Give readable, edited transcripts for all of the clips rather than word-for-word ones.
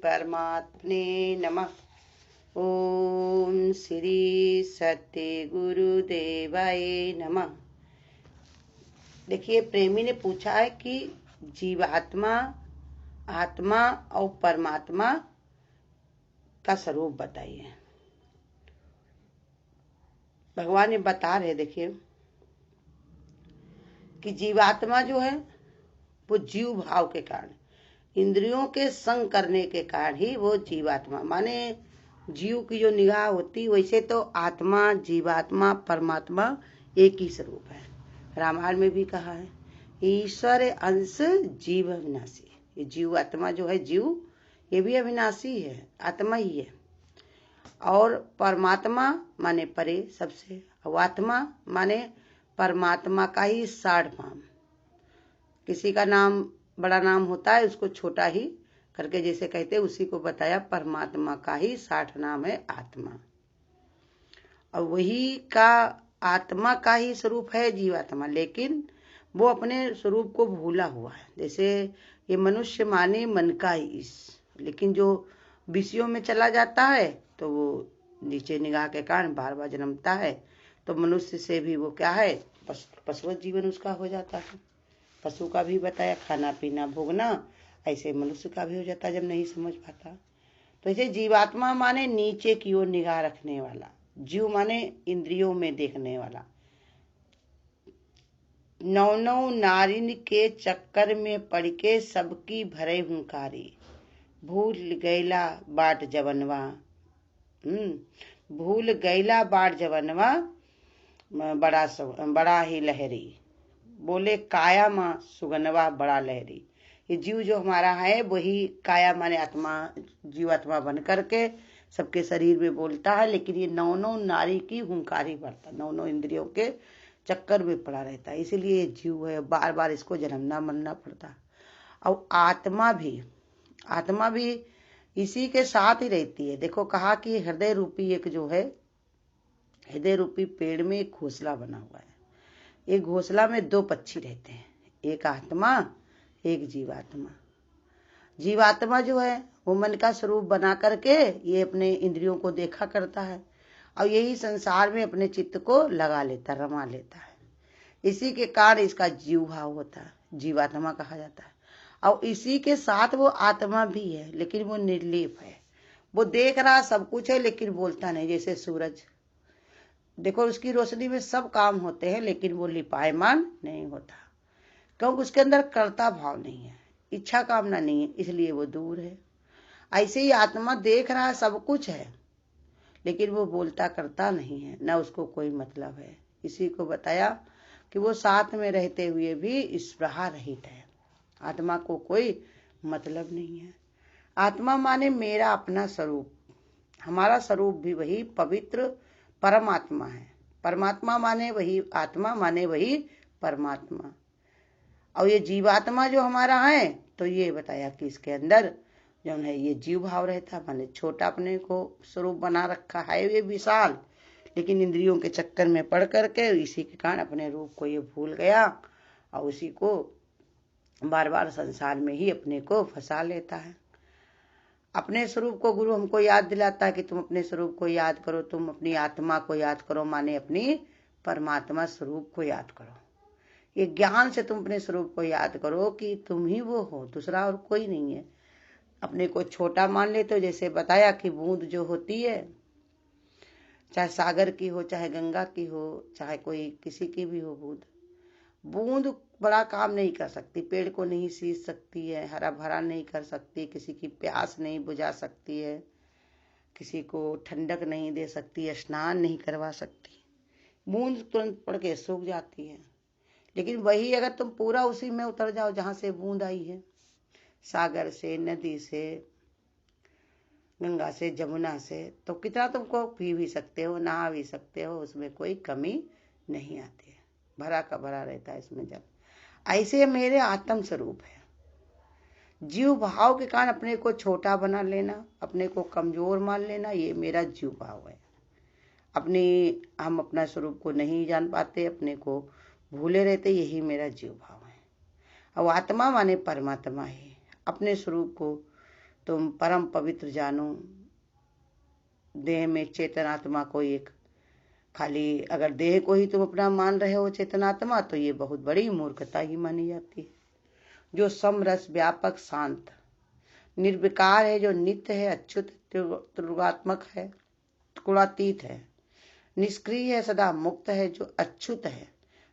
परमात्मने नमः। ओम श्री सत्य गुरुदेवाय नमः। देखिए, प्रेमी ने पूछा है कि जीवात्मा, आत्मा और परमात्मा का स्वरूप बताइए। भगवान ये बता रहे, देखिए कि जीवात्मा जो है वो जीव भाव के कारण, इंद्रियों के संग करने के कारण ही वो जीवात्मा, माने जीव की जो निगाह होती, वैसे तो आत्मा, जीवात्मा, परमात्मा एक ही स्वरूप है। रामायण में भी कहा है, ईश्वर अंश जीव अविनाशी। ये जीव आत्मा जो है, जीव ये भी अविनाशी है, आत्मा ही है। और परमात्मा माने परे सबसे, और आत्मा माने परमात्मा का ही 60 नाम। किसी का नाम बड़ा नाम होता है, उसको छोटा ही करके जैसे कहते, उसी को बताया। परमात्मा का ही 60 नाम है आत्मा, और वही का आत्मा का ही स्वरूप है जीवात्मा। लेकिन वो अपने स्वरूप को भूला हुआ है। जैसे ये मनुष्य माने मन का ईश, लेकिन जो विषयों में चला जाता है तो वो नीचे निगाह के कारण बार बार जन्मता है। तो मनुष्य से भी वो क्या है, पशुवत जीवन उसका हो जाता है। पशु का भी बताया, खाना पीना भोगना, ऐसे मनुष्य का भी हो जाता है जब नहीं समझ पाता। तो ऐसे जीवात्मा माने नीचे की ओर निगाह रखने वाला, जीव माने इंद्रियों में देखने वाला। 9 नारिन के चक्कर में पड़ के सबकी भरे हुंकारी, भूल गैला बाट जवनवा। भूल गैला बाट जवनवा, बड़ा ही लहरी, बोले काया माँ सुगनवा बड़ा लहरी। ये जीव जो हमारा है वही काया माने आत्मा, जीवात्मा बन करके सबके शरीर में बोलता है। लेकिन ये 9 नारी की हुंकारी भरता, 9 इंद्रियों के चक्कर में पड़ा रहता है। इसीलिए ये जीव है, बार बार इसको जन्मना मरना पड़ता। और आत्मा भी इसी के साथ ही रहती है। देखो कहा कि हृदय रूपी एक जो है, हृदय रूपी पेड़ में एक घोंसला बना हुआ है। एक घोंसला में 2 पक्षी रहते हैं, एक आत्मा, एक जीवात्मा। जीवात्मा जो है वो मन का स्वरूप बना करके ये अपने इंद्रियों को देखा करता है, और यही संसार में अपने चित्त को लगा लेता, रमा लेता है। इसी के कारण इसका जीव भाव होता है, जीवात्मा कहा जाता है। और इसी के साथ वो आत्मा भी है, लेकिन वो निर्लेप है। वो देख रहा सब कुछ है लेकिन बोलता नहीं। जैसे सूरज, देखो उसकी रोशनी में सब काम होते हैं, लेकिन वो लिपायमान नहीं होता, क्योंकि उसके अंदर कर्ता भाव नहीं है, इच्छा कामना नहीं है, इसलिए वो दूर है। ऐसे ही आत्मा देख रहा है सब कुछ है, लेकिन वो बोलता करता नहीं है, न उसको कोई मतलब है। इसी को बताया कि वो साथ में रहते हुए भी स्पृहा रहित है, आत्मा को कोई मतलब नहीं है। आत्मा माने मेरा अपना स्वरूप, हमारा स्वरूप भी वही पवित्र परमात्मा है। परमात्मा माने वही आत्मा, माने वही परमात्मा। और ये जीवात्मा जो हमारा है, तो ये बताया कि इसके अंदर जो है ये जीव भाव रहता, माने छोटा अपने को स्वरूप बना रखा है ये विशाल, लेकिन इंद्रियों के चक्कर में पड़ करके इसी के कारण अपने रूप को ये भूल गया, और उसी को बार बार संसार में ही अपने को फंसा लेता है। अपने स्वरूप को गुरु हमको याद दिलाता है कि तुम अपने स्वरूप को याद करो, तुम अपनी आत्मा को याद करो, माने अपनी परमात्मा स्वरूप को याद करो। ये ज्ञान से तुम अपने स्वरूप को याद करो कि तुम ही वो हो, दूसरा और कोई नहीं है। अपने को छोटा मान लेते हो। जैसे बताया कि बूंद जो होती है, चाहे सागर की हो, चाहे गंगा की हो, चाहे कोई किसी की भी हो, बूंद बड़ा काम नहीं कर सकती, पेड़ को नहीं सींच सकती है, हरा भरा नहीं कर सकती, किसी की प्यास नहीं बुझा सकती है, किसी को ठंडक नहीं दे सकती, स्नान नहीं करवा सकती। बूंद तुरंत पड़ के सूख जाती है। लेकिन वही अगर तुम पूरा उसी में उतर जाओ जहां से बूंद आई है, सागर से, नदी से, गंगा से, जमुना से, तो कितना तुमको पी भी सकते हो, नहा भी सकते हो, उसमें कोई कमी नहीं आती है, भरा का भरा रहता है इसमें जल। ऐसे मेरे आत्म स्वरूप है। जीव भाव के कारण अपने को छोटा बना लेना, अपने को कमजोर मान लेना, ये मेरा जीव भाव है। हम अपना स्वरूप को नहीं जान पाते, अपने को भूले रहते, यही मेरा जीव भाव है। और आत्मा माने परमात्मा है, अपने स्वरूप को तुम परम पवित्र जानो, देह में चेतनात्मा को एक। खाली अगर देह को ही तुम अपना मान रहे हो चेतनात्मा, तो ये बहुत बड़ी मूर्खता ही मानी जाती है। जो समरस व्यापक शांत निर्विकार है, जो नित्य है, अच्युत त्रिगुणात्मक है, गुणातीत है, निष्क्रिय है, सदा मुक्त है, जो अच्युत है,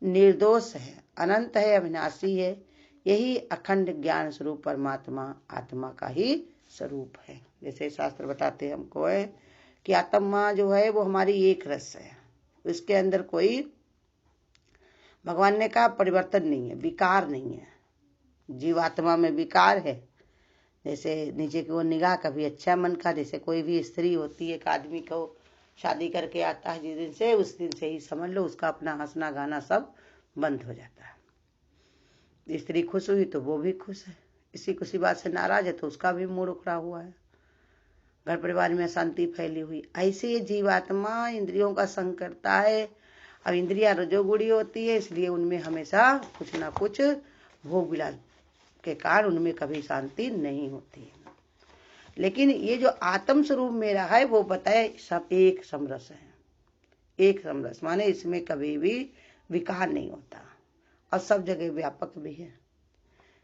निर्दोष है, अनंत है, अविनाशी है, यही अखंड ज्ञान स्वरूप परमात्मा आत्मा का ही स्वरूप है। जैसे शास्त्र बताते हैं हमको है कि आत्मा जो है वो हमारी एक रस है, उसके अंदर कोई, भगवान ने कहा, परिवर्तन नहीं है, विकार नहीं है। जीवात्मा में विकार है, जैसे नीचे की ओर निगाह, कभी अच्छा मन का। जैसे कोई भी स्त्री होती है, एक आदमी को शादी करके आता है जिस दिन से, उस दिन से ही समझ लो उसका अपना हंसना गाना सब बंद हो जाता है। स्त्री खुश हुई तो वो भी खुश है, किसी बात से नाराज है तो उसका भी मूड उखड़ा हुआ है, घर परिवार में अशांति फैली हुई। ऐसे ये जीवात्मा इंद्रियों का संग करता है। अब इंद्रियां रजोगुणी होती है, इसलिए उनमें हमेशा कुछ ना कुछ भोग विलास के कारण उनमें कभी शांति नहीं होती है। लेकिन ये जो आत्म स्वरूप मेरा है वो बताए सब एक समरस है। एक समरस माने इसमें कभी भी विकार नहीं होता और सब जगह व्यापक भी है,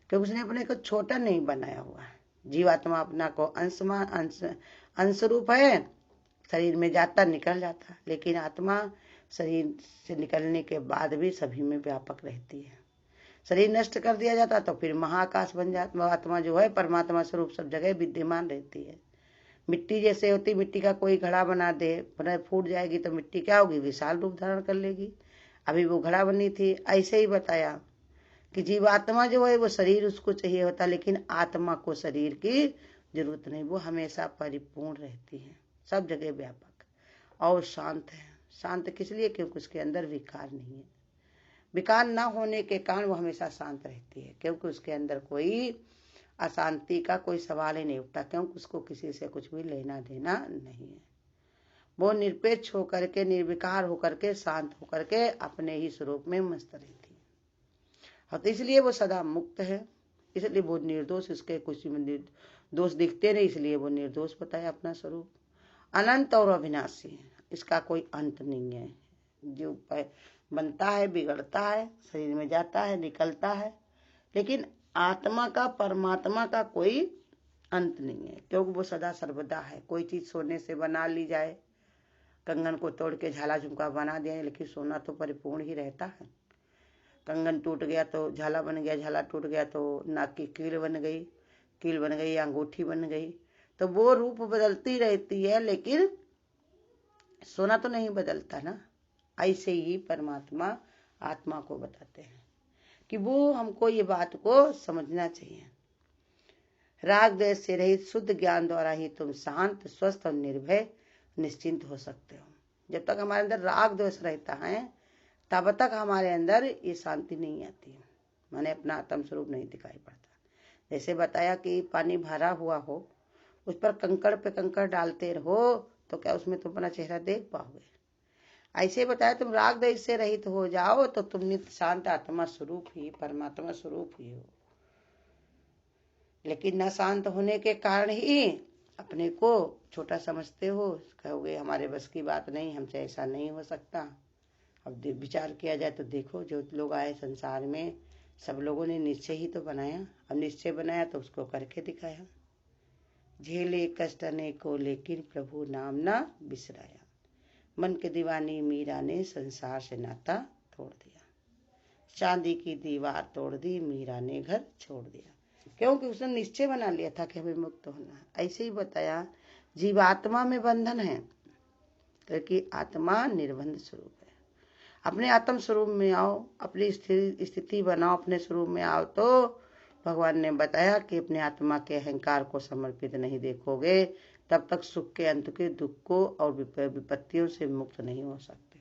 क्योंकि उसने अपने को छोटा नहीं बनाया हुआ है। जीवात्मा अपना को अंश रूप है, शरीर में जाता निकल जाता, लेकिन आत्मा शरीर से निकलने के बाद भी सभी में व्यापक रहती है। शरीर नष्ट कर दिया जाता तो फिर महाकाश बन जाता। आत्मा जो है परमात्मा स्वरूप सब जगह विद्यमान रहती है। मिट्टी जैसे होती, मिट्टी का कोई घड़ा बना दे, फूट जाएगी तो मिट्टी क्या होगी, विशाल रूप धारण कर लेगी। अभी वो घड़ा बनी थी। ऐसे ही बताया कि जीवात्मा जो है वो शरीर उसको चाहिए होता, लेकिन आत्मा को शरीर की जरूरत नहीं, वो हमेशा परिपूर्ण रहती है, सब जगह व्यापक और शांत है। शांत किस लिए, क्योंकि उसके अंदर विकार नहीं है। विकार न होने के कारण वो हमेशा शांत रहती है, क्योंकि उसके अंदर कोई अशांति का कोई सवाल ही नहीं उठता, क्योंकि उसको किसी से कुछ भी लेना देना नहीं है। वो निरपेक्ष होकर के, निर्विकार होकर के, शांत होकर के अपने ही स्वरूप में मस्त रहती है। और तो इसलिए वो सदा मुक्त है, इसलिए वो निर्दोष, इसके कुछ दोष दिखते नहीं, इसलिए वो निर्दोष बताया अपना स्वरूप। अनंत और अविनाशी है, इसका कोई अंत नहीं है। जो बनता है, बिगड़ता है, शरीर में जाता है, निकलता है, लेकिन आत्मा का, परमात्मा का कोई अंत नहीं है, क्योंकि वो सदा सर्वदा है। कोई चीज सोने से बना ली जाए, कंगन को तोड़ के झाला झुमका बना दिया, लेकिन सोना तो परिपूर्ण ही रहता है। कंगन टूट गया तो झाला बन गया, झाला टूट गया तो नाक की कील बन गई, अंगूठी बन गई, तो वो रूप बदलती रहती है, लेकिन सोना तो नहीं बदलता ना। ऐसे ही परमात्मा आत्मा को बताते हैं कि वो हमको ये बात को समझना चाहिए। राग द्वेष से रहित शुद्ध ज्ञान द्वारा ही तुम शांत, स्वस्थ और निर्भय निश्चिंत हो सकते हो। जब तक हमारे अंदर राग द्वेष रहता है तब तक हमारे अंदर ये शांति नहीं आती, माने अपना आत्म स्वरूप नहीं दिखाई पड़ता। जैसे बताया कि पानी भरा हुआ हो, उस पर कंकड़ पे कंकड़ डालते रहो तो क्या उसमें तुम अपना चेहरा देख पाओगे। ऐसे बताया तुम राग द्वेष से रहित हो जाओ तो तुम नित्य शांत आत्मा स्वरूप ही, परमात्मा स्वरूप ही हो। लेकिन न शांत होने के कारण ही अपने को छोटा समझते हो, कहोगे हमारे बस की बात नहीं, हमसे ऐसा नहीं हो सकता। अब विचार किया जाए तो देखो, जो लोग आए संसार में सब लोगों ने निश्चय ही तो बनाया। अब निश्चय बनाया तो उसको करके दिखाया। झेले कष्ट अनेको लेकिन प्रभु नाम ना बिसराया, मन के दीवानी मीरा ने संसार से नाता तोड़ दिया, चांदी की दीवार तोड़ दी, मीरा ने घर छोड़ दिया, क्योंकि उसने निश्चय बना लिया था कि हमें मुक्त होना है। ऐसे ही बताया जीवात्मा में बंधन है, क्योंकि आत्मा निर्बंध स्वरूप है। अपने आत्म स्वरूप में आओ, अपनी स्थिति बनाओ, अपने स्वरूप में आओ, तो भगवान ने बताया कि अपने आत्मा के अहंकार को समर्पित नहीं देखोगे तब तक सुख के अंत के दुख को और विपत्तियों से मुक्त नहीं हो सकते।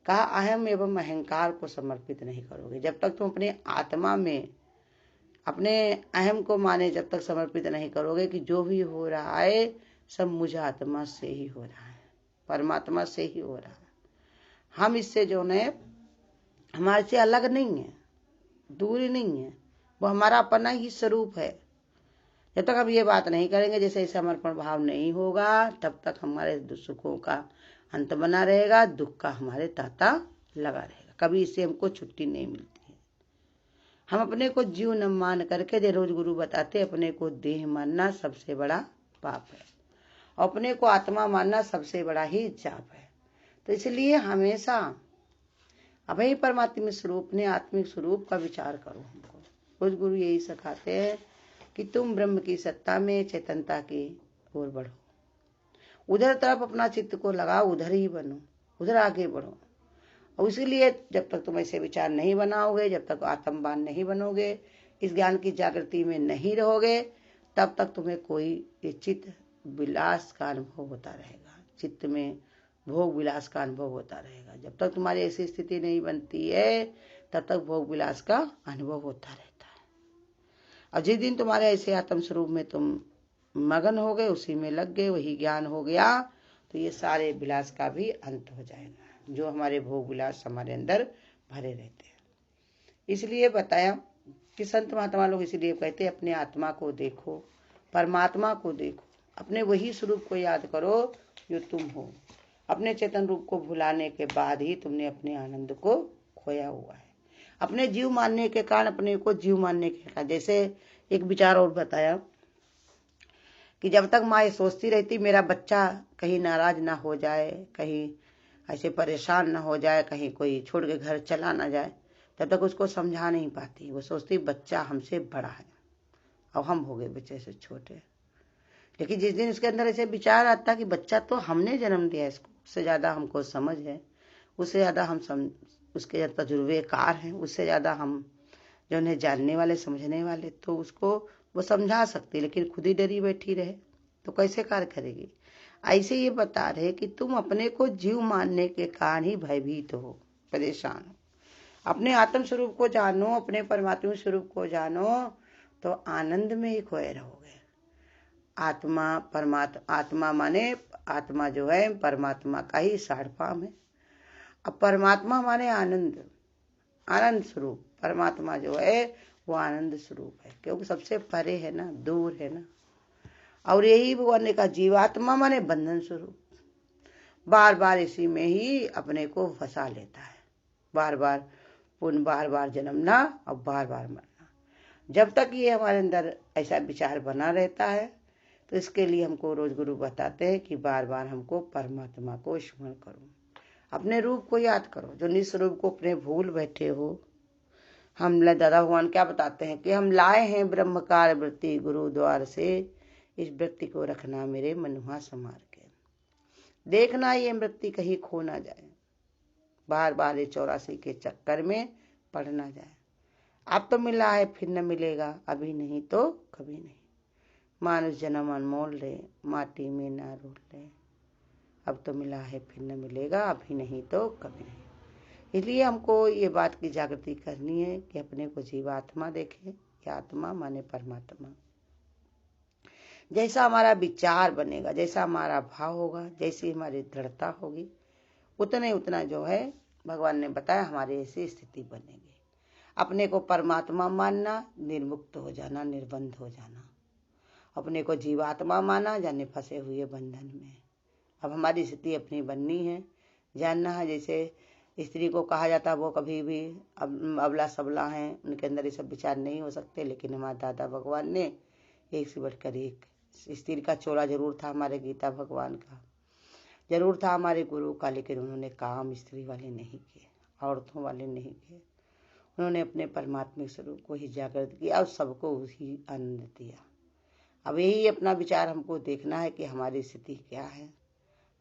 कहा अहम एवं अहंकार को समर्पित नहीं करोगे, जब तक तुम अपने आत्मा में अपने अहम को माने जब तक समर्पित नहीं करोगे कि जो भी हो रहा है सब मुझे आत्मा से ही हो रहा है, परमात्मा से ही हो रहा है। हम इससे जो है हमारे से अलग नहीं है, दूरी नहीं है, वो हमारा अपना ही स्वरूप है। जब तक हम ये बात नहीं करेंगे, जैसे समर्पण भाव नहीं होगा, तब तक हमारे सुखों का अंत बना रहेगा, दुख का हमारे तांता लगा रहेगा। कभी इससे हमको छुट्टी नहीं मिलती है। हम अपने को जीव न मान करके, जो रोज गुरु बताते, अपने को देह मानना सबसे बड़ा पाप है, अपने को आत्मा मानना सबसे बड़ा ही जाप है। तो इसलिए हमेशा अभय परमात्मा स्वरूप ने आत्मिक स्वरूप का विचार करो। हमको रोज गुरु यही सिखाते हैं कि तुम ब्रह्म की सत्ता में चेतनता की ओर बढ़ो, उधर तरफ अपना चित्त को लगाओ, उधर ही बनो, उधर आगे बढ़ो। और इसीलिए जब तक तुम ऐसे विचार नहीं बनाओगे, जब तक आत्मवान नहीं बनोगे, इस ज्ञान की जागृति में नहीं रहोगे, तब तक तुम्हें कोई चित्त विलास का अनुभव होता रहेगा, चित्त में भोग विलास का अनुभव होता रहेगा। जब तक तुम्हारी ऐसी स्थिति नहीं बनती है, तब तक भोग विलास का अनुभव होता रहता है। और जिस दिन तुम्हारे ऐसे आत्म स्वरूप में तुम मगन हो गए, उसी में लग गए, वही ज्ञान हो गया, तो ये सारे विलास का भी अंत हो जाएगा, जो हमारे भोग विलास हमारे अंदर भरे रहते हैं। इसलिए बताया कि संत महात्मा लोग इसलिए कहते हैं, अपने आत्मा को देखो, परमात्मा को देखो, अपने वही स्वरूप को याद करो जो तुम हो। अपने चेतन रूप को भुलाने के बाद ही तुमने अपने आनंद को खोया हुआ है। अपने जीव मानने के कारण, अपने को जीव मानने के कारण, जैसे एक विचार और बताया कि जब तक माँ ये सोचती रहती मेरा बच्चा कहीं नाराज ना हो जाए, कहीं ऐसे परेशान ना हो जाए, कहीं कोई छोड़ के घर चला ना जाए, तब तक उसको समझा नहीं पाती। वो सोचती बच्चा हमसे बड़ा है और हम हो गए बच्चे से छोटे। लेकिन जिस दिन उसके अंदर ऐसे विचार आता कि बच्चा तो हमने जन्म दिया इसको, उससे ज़्यादा हमको समझ है, उससे ज़्यादा हम उसके तजुर्बेकार हैं, उससे ज़्यादा हम जो उन्हें जानने वाले, समझने वाले, तो उसको वो समझा सकती, लेकिन खुद ही डरी बैठी रहे तो कैसे कार्य करेगी। ऐसे ये बता रहे कि तुम अपने को जीव मानने के कारण ही भयभीत हो, परेशान हो। अपने आत्म स्वरूप को जानो, अपने परमात्मा स्वरूप को जानो, तो आनंद में ही खोए रहोगे। आत्मा परमात्मा, आत्मा माने आत्मा जो है परमात्मा का ही साड़पाम है। अब परमात्मा माने आनंद, आनंद स्वरूप। परमात्मा जो है वो आनंद स्वरूप है, क्योंकि सबसे परे है ना, दूर है ना। और यही भगवान ने कहा जीवात्मा माने बंधन स्वरूप, बार बार इसी में ही अपने को फंसा लेता है, बार बार पुनः बार बार जन्मना और बार बार मरना। जब तक ये हमारे अंदर ऐसा विचार बना रहता है, तो इसके लिए हमको रोज गुरु बताते हैं कि बार बार हमको परमात्मा को स्मरण करो, अपने रूप को याद करो, जो निस्वरूप को अपने भूल बैठे हो। हम दादा भगवान क्या बताते हैं कि हम लाए हैं ब्रह्मकार वृत्ति गुरु द्वार से, इस वृत्ति को रखना मेरे मनुहा संभार के, देखना ये वृत्ति कहीं खो ना जाए, बार बार ये 84 के चक्कर में पड़ ना जाए। अब तो मिला है फिर न मिलेगा, अभी नहीं तो कभी नहीं, मानुष जन्म अनमोल रे, माटी में ना रोल ले। अब तो मिला है फिर न मिलेगा, अभी नहीं तो कभी नहीं। इसलिए हमको ये बात की जागृति करनी है कि अपने को जीवात्मा देखें, या आत्मा माने परमात्मा। जैसा हमारा विचार बनेगा, जैसा हमारा भाव होगा, जैसी हमारी दृढ़ता होगी, उतना जो है भगवान ने बताया हमारी ऐसी स्थिति बनेगी। अपने को परमात्मा मानना, निर्मुक्त हो जाना, निर्बंध हो जाना। अपने को जीवात्मा माना, जाने फंसे हुए बंधन में। अब हमारी स्थिति अपनी बननी है, जानना है। जैसे स्त्री को कहा जाता वो कभी भी अबला सबला हैं, उनके अंदर ये सब विचार नहीं हो सकते, लेकिन हमारे दादा भगवान ने एक से बढ़कर एक। स्त्री का चोला जरूर था, हमारे गीता भगवान का जरूर था, हमारे गुरु का, लेकिन उन्होंने काम स्त्री वाले नहीं किए, औरतों वाले नहीं किए। उन्होंने अपने परमात्मिक स्वरूप को ही जागृत किया और सबको उसी आनंद दिया। अब यही अपना विचार हमको देखना है कि हमारी स्थिति क्या है।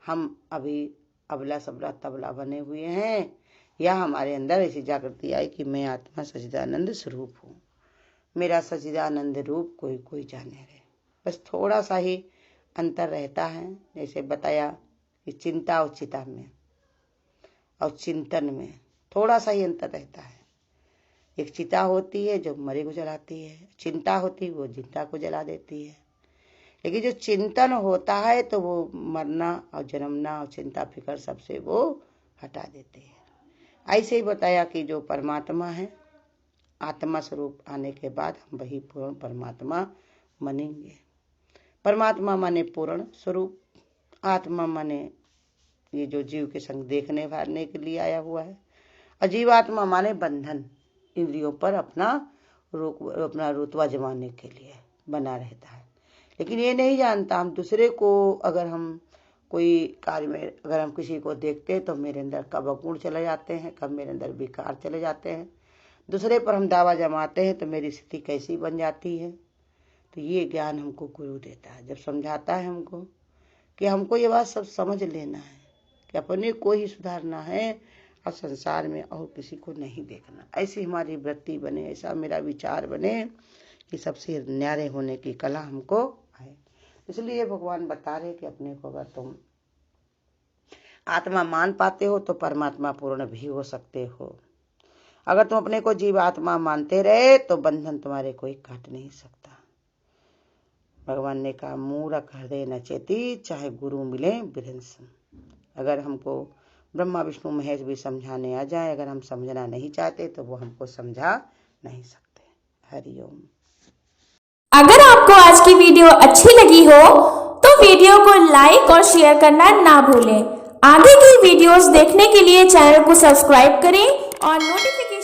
हम अभी अबला सबला तबला बने हुए हैं, या हमारे अंदर ऐसी जागृति आई कि मैं आत्मा सच्चिदानंद स्वरूप हूँ, मेरा सच्चिदानंद रूप कोई कोई जाने रहे। बस थोड़ा सा ही अंतर रहता है, जैसे बताया कि चिंता और चिता में और चिंतन में थोड़ा सा ही अंतर रहता है। एक चिता होती है जो मरे को जलाती है, चिंता होती है वो जिंदा को जला देती है। लेकिन जो चिंतन होता है तो वो मरना और जन्मना और चिंता फिकर सबसे वो हटा देते हैं। ऐसे ही बताया कि जो परमात्मा है, आत्मा स्वरूप आने के बाद हम वही पूर्ण परमात्मा बनेंगे। परमात्मा माने पूर्ण स्वरूप, आत्मा माने ये जो जीव के संग देखने भालने के लिए आया हुआ है, अजीवात्मा माने बंधन, इंद्रियों पर अपना रुतबा जमाने के लिए बना रहता है। लेकिन ये नहीं जानता, हम दूसरे को अगर हम कोई कार्य में अगर हम किसी को देखते हैं तो मेरे अंदर कब अवगुण चले जाते हैं, कब मेरे अंदर विकार चले जाते हैं, दूसरे पर हम दावा जमाते हैं तो मेरी स्थिति कैसी बन जाती है। तो ये ज्ञान हमको गुरु देता है, जब समझाता है हमको कि हमको ये बात सब समझ लेना है कि अपने को ही सुधारना है और संसार में और किसी को नहीं देखना। ऐसी हमारी वृत्ति बने, ऐसा मेरा विचार बने कि सबसे न्यारे होने की कला हमको आए। इसलिए भगवान बता रहे कि अपने को अगर तुम आत्मा मान पाते हो तो परमात्मा पूर्ण भी हो सकते हो। अगर तुम अपने को जीव आत्मा मानते रहे तो बंधन तुम्हारे कोई काट नहीं सकता। भगवान ने कहा मूढ़ हृदय न चेती, चाहे गुरु मिले बिरंस। अगर हमको ब्रह्मा विष्णु महेश भी समझाने आ जाए, अगर हम समझना नहीं चाहते तो वो हमको समझा नहीं सकते। हरिओम। अगर आपको आज की वीडियो अच्छी लगी हो तो वीडियो को लाइक और शेयर करना ना भूलें। आगे की वीडियोस देखने के लिए चैनल को सब्सक्राइब करें और नोटिफिकेशन